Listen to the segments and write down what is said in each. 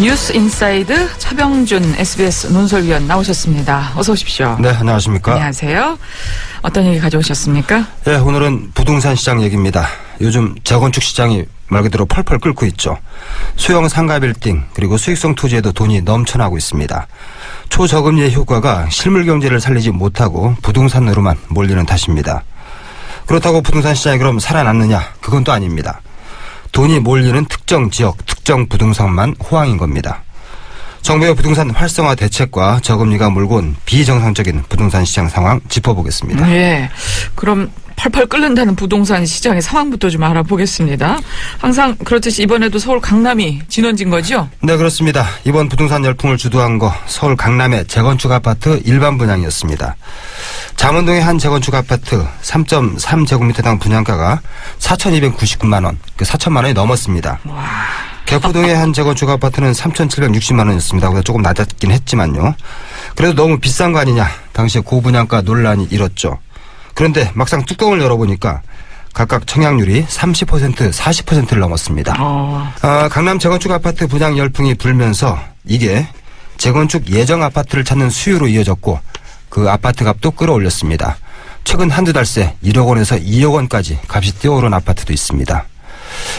뉴스 인사이드 차병준 SBS 논설위원 나오셨습니다. 어서 오십시오. 네, 안녕하십니까. 안녕하세요. 어떤 얘기 가져오셨습니까? 네, 오늘은 부동산 시장 얘기입니다. 요즘 재건축 시장이 말 그대로 펄펄 끓고 있죠. 소형 상가 빌딩 그리고 수익성 토지에도 돈이 넘쳐나고 있습니다. 초저금리의 효과가 실물 경제를 살리지 못하고 부동산으로만 몰리는 탓입니다. 그렇다고 부동산 시장이 그럼 살아났느냐? 그건 또 아닙니다. 돈이 몰리는 특정 지역, 특정 부동산만 호황인 겁니다. 정부의 부동산 활성화 대책과 저금리가 몰고 온 비정상적인 부동산 시장 상황 짚어보겠습니다. 네. 그럼 펄펄 끓는다는 부동산 시장의 상황부터 좀 알아보겠습니다. 항상 그렇듯이 이번에도 서울 강남이 진원진 거죠? 네, 그렇습니다. 이번 부동산 열풍을 주도한 거 서울 강남의 재건축 아파트 일반 분양이었습니다. 잠원동의 한 재건축 아파트 3.3제곱미터당 분양가가 4,299만 원, 4천만 원이 넘었습니다. 와. 개포동의 한 재건축 아파트는 3,760만 원이었습니다. 그래서 조금 낮았긴 했지만요. 그래도 너무 비싼 거 아니냐. 당시에 고분양가 논란이 일었죠. 그런데 막상 뚜껑을 열어보니까 각각 청약률이 30%, 40%를 넘었습니다. 강남 재건축 아파트 분양 열풍이 불면서 이게 재건축 예정 아파트를 찾는 수요로 이어졌고 그 아파트 값도 끌어올렸습니다. 최근 한두 달 새 1억 원에서 2억 원까지 값이 뛰어오른 아파트도 있습니다.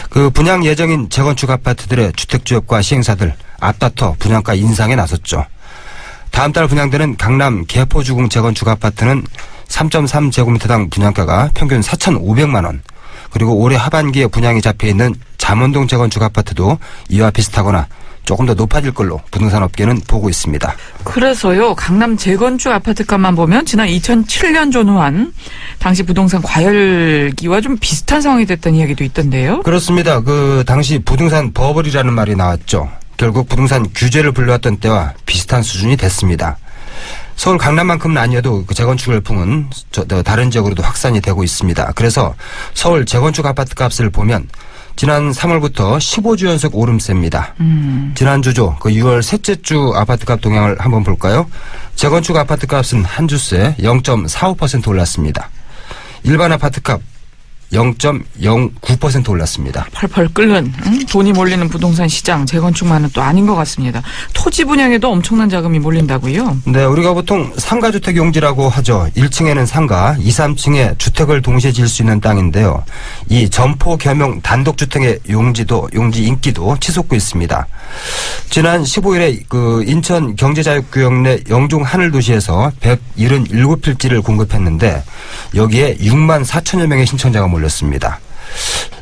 그 분양 예정인 재건축 아파트들의 주택주협과 시행사들 앞다퉈 분양가 인상에 나섰죠. 다음 달 분양되는 강남 개포주공 재건축 아파트는 3.3제곱미터당 분양가가 평균 4,500만 원. 그리고 올해 하반기에 분양이 잡혀있는 잠원동 재건축 아파트도 이와 비슷하거나 조금 더 높아질 걸로 부동산 업계는 보고 있습니다. 그래서요, 강남 재건축 아파트값만 보면 지난 2007년 전후한 당시 부동산 과열기와 좀 비슷한 상황이 됐다는 이야기도 있던데요. 그렇습니다. 그 당시 부동산 버블이라는 말이 나왔죠. 결국 부동산 규제를 불러왔던 때와 비슷한 수준이 됐습니다. 서울 강남만큼은 아니어도 그 재건축 열풍은 다른 지역으로도 확산이 되고 있습니다. 그래서 서울 재건축 아파트 값을 보면 지난 3월부터 15주 연속 오름세입니다. 지난주죠. 그 6월 셋째 주 아파트값 동향을 한번 볼까요? 재건축 아파트값은 한 주새 0.45% 올랐습니다. 일반 아파트값 0.09% 올랐습니다. 펄펄 끓는 돈이 몰리는 부동산 시장, 재건축만은 또 아닌 것 같습니다. 토지 분양에도 엄청난 자금이 몰린다고요? 네, 우리가 보통 상가주택 용지라고 하죠. 1층에는 상가, 2, 3층에 주택을 동시에 지을 수 있는 땅인데요. 이 점포 겸용 단독주택의 용지 인기도 치솟고 있습니다. 지난 15일에 그 인천 경제자유구역 내 영종 하늘도시에서 177필지를 공급했는데 여기에 6만 4천여 명의 신청자가 몰렸습니다.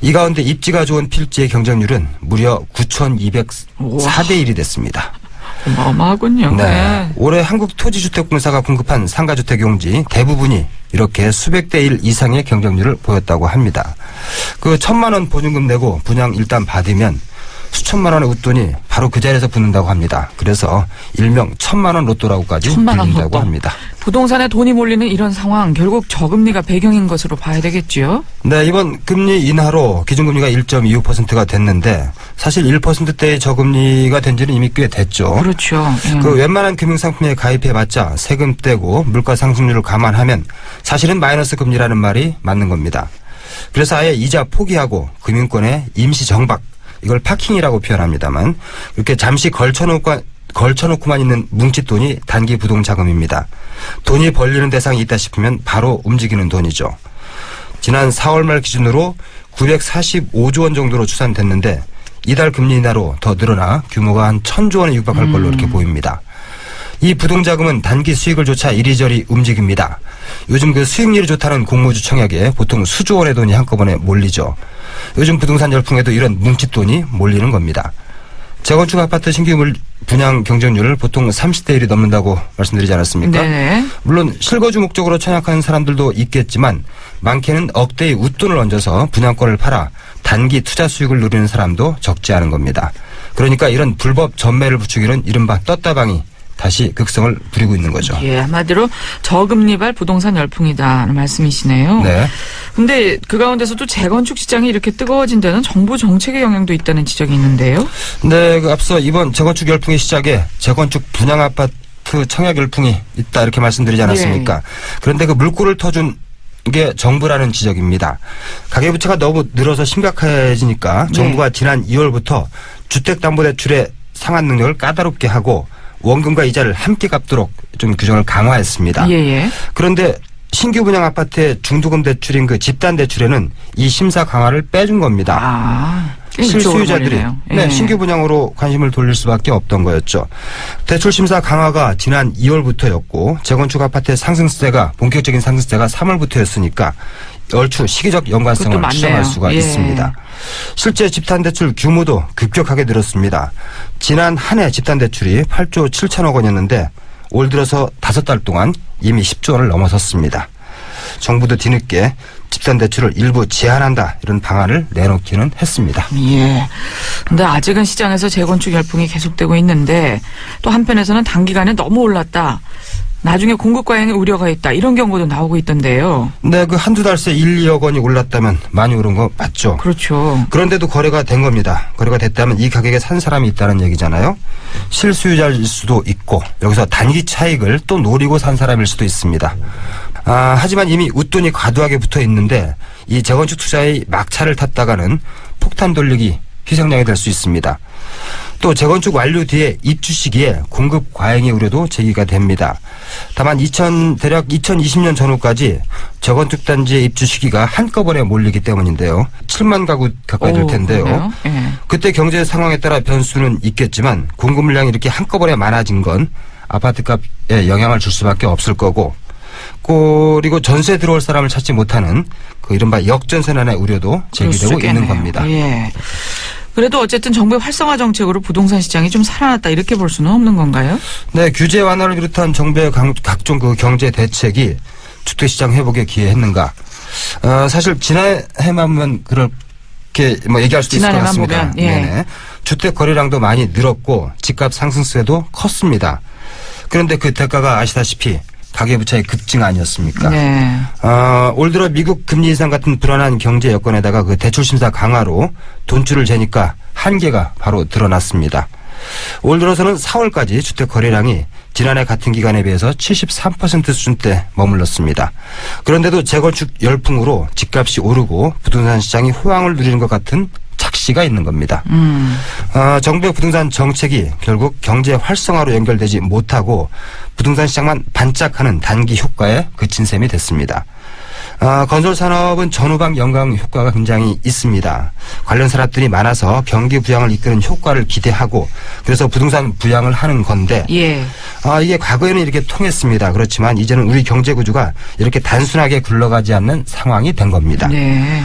이 가운데 입지가 좋은 필지의 경쟁률은 무려 9,204대 1이 됐습니다. 어마어마하군요. 네. 올해 한국토지주택공사가 공급한 상가주택 용지 대부분이 이렇게 수백 대 1 이상의 경쟁률을 보였다고 합니다. 그 1,000만 원 보증금 내고 분양 일단 받으면 수천만 원의 웃돈이 바로 그 자리에서 붙는다고 합니다. 그래서 일명 1,000만 원 로또라고까지 불린다고 합니다. 부동산에 돈이 몰리는 이런 상황, 결국 저금리가 배경인 것으로 봐야 되겠죠? 네, 이번 금리 인하로 기준금리가 1.25%가 됐는데 사실 1%대의 저금리가 된 지는 이미 꽤 됐죠. 그렇죠. 그 웬만한 금융상품에 가입해봤자 세금 떼고 물가 상승률을 감안하면 사실은 마이너스 금리라는 말이 맞는 겁니다. 그래서 아예 이자 포기하고 금융권의 임시 정박, 이걸 파킹이라고 표현합니다만 이렇게 잠시 걸쳐놓고만 있는 뭉칫돈이 단기 부동자금입니다. 돈이 벌리는 대상이 있다 싶으면 바로 움직이는 돈이죠. 지난 4월 말 기준으로 945조 원 정도로 추산됐는데 이달 금리 인하로 더 늘어나 규모가 한 1,000조 원에 육박할 걸로 이렇게 보입니다. 이 부동자금은 단기 수익을 쫓아 이리저리 움직입니다. 요즘 그 수익률이 좋다는 공모주 청약에 보통 수조 원의 돈이 한꺼번에 몰리죠. 요즘 부동산 열풍에도 이런 뭉칫돈이 몰리는 겁니다. 재건축 아파트 신규 분양 경쟁률을 보통 30대 1이 넘는다고 말씀드리지 않았습니까? 네. 물론 실거주 목적으로 청약하는 사람들도 있겠지만 많게는 억대의 웃돈을 얹어서 분양권을 팔아 단기 투자 수익을 누리는 사람도 적지 않은 겁니다. 그러니까 이런 불법 전매를 부추기는 이른바 떴다방이 다시 극성을 부리고 있는 거죠. 예, 한마디로 저금리발 부동산 열풍이다는 말씀이시네요. 네. 근데 그 가운데서도 재건축 시장이 이렇게 뜨거워진 데는 정부 정책의 영향도 있다는 지적이 있는데요. 네, 그 앞서 이번 재건축 열풍의 시작에 재건축 분양 아파트 청약 열풍이 있다 이렇게 말씀드리지 않았습니까? 네. 그런데 그 물꼬를 터준 게 정부라는 지적입니다. 가계부채가 너무 늘어서 심각해지니까 정부가 지난 2월부터 주택담보대출의 상환 능력을 까다롭게 하고 원금과 이자를 함께 갚도록 좀 규정을 강화했습니다. 예. 그런데 신규 분양 아파트의 중도금 대출인 그 집단 대출에는 이 심사 강화를 빼준 겁니다. 아, 실수요자들이 예. 신규 분양으로 관심을 돌릴 수밖에 없던 거였죠. 대출 심사 강화가 지난 2월부터였고 재건축 아파트의 상승세가 본격적인 상승세가 3월부터였으니까 얼추 시기적 연관성을 그것도 맞네요. 추정할 수가 예. 있습니다. 실제 집단 대출 규모도 급격하게 늘었습니다. 지난 한 해 집단 대출이 8조 7천억 원이었는데 올 들어서 5달 동안 이미 10조 원을 넘어섰습니다. 정부도 뒤늦게 집단 대출을 일부 제한한다 이런 방안을 내놓기는 했습니다. 예. 근데 아직은 시장에서 재건축 열풍이 계속되고 있는데 또 한편에서는 단기간에 너무 올랐다. 나중에 공급 과잉의 우려가 있다. 이런 경고도 나오고 있던데요. 네, 그 한두 달 새 1, 2억 원이 올랐다면 많이 오른 거 맞죠? 그렇죠. 그런데도 거래가 된 겁니다. 거래가 됐다면 이 가격에 산 사람이 있다는 얘기잖아요. 실수요자일 수도 있고 여기서 단기 차익을 또 노리고 산 사람일 수도 있습니다. 하지만 이미 웃돈이 과도하게 붙어 있는데 이 재건축 투자의 막차를 탔다가는 폭탄 돌리기 희생양이 될 수 있습니다. 또 재건축 완료 뒤에 입주 시기에 공급 과잉의 우려도 제기가 됩니다. 다만 대략 2020년 전후까지 재건축 단지의 입주 시기가 한꺼번에 몰리기 때문인데요. 7만 가구 가까이 될 텐데요. 예. 그때 경제 상황에 따라 변수는 있겠지만 공급 물량이 이렇게 한꺼번에 많아진 건 아파트 값에 영향을 줄 수밖에 없을 거고 그리고 전세 들어올 사람을 찾지 못하는 그 이른바 역전세난의 우려도 제기되고 있는 겁니다. 예. 그래도 어쨌든 정부의 활성화 정책으로 부동산 시장이 좀 살아났다 이렇게 볼 수는 없는 건가요? 네, 규제 완화를 비롯한 정부의 각종 그 경제 대책이 주택시장 회복에 기여했는가? 사실 지난해만 그렇게 얘기할 수도 있을 것 같습니다. 보면, 예. 네네. 주택 거래량도 많이 늘었고 집값 상승세도 컸습니다. 그런데 그 대가가 아시다시피 가계부채의 급증 아니었습니까? 네. 올 들어 미국 금리 인상 같은 불안한 경제 여건에다가 그 대출 심사 강화로 돈줄을 재니까 한계가 바로 드러났습니다. 올 들어서는 4월까지 주택 거래량이 지난해 같은 기간에 비해서 73% 수준대 머물렀습니다. 그런데도 재건축 열풍으로 집값이 오르고 부동산 시장이 호황을 누리는 것 같은 착시가 있는 겁니다. 정부의 부동산 정책이 결국 경제 활성화로 연결되지 못하고 부동산 시장만 반짝하는 단기 효과에 그친 셈이 됐습니다. 건설 산업은 전후방 연강 효과가 굉장히 있습니다. 관련 산업들이 많아서 경기 부양을 이끄는 효과를 기대하고 그래서 부동산 부양을 하는 건데 예. 이게 과거에는 이렇게 통했습니다. 그렇지만 이제는 우리 경제 구조가 이렇게 단순하게 굴러가지 않는 상황이 된 겁니다. 네.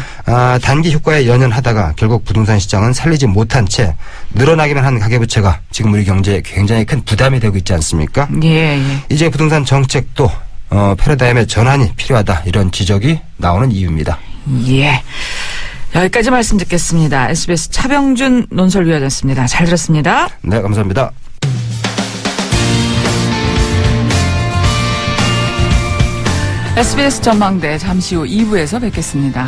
단기 효과에 연연하다가 결국 부동산 시장은 살리지 못한 채 늘어나기만 한 가계부채가 지금 우리 경제에 굉장히 큰 부담이 되고 있지 않습니까? 예. 이제 부동산 정책도 패러다임의 전환이 필요하다 이런 지적이 나오는 이유입니다. 예. 여기까지 말씀 듣겠습니다. SBS 차병준 논설위원이었습니다. 잘 들었습니다. 네, 감사합니다. SBS 전망대 잠시 후 2부에서 뵙겠습니다.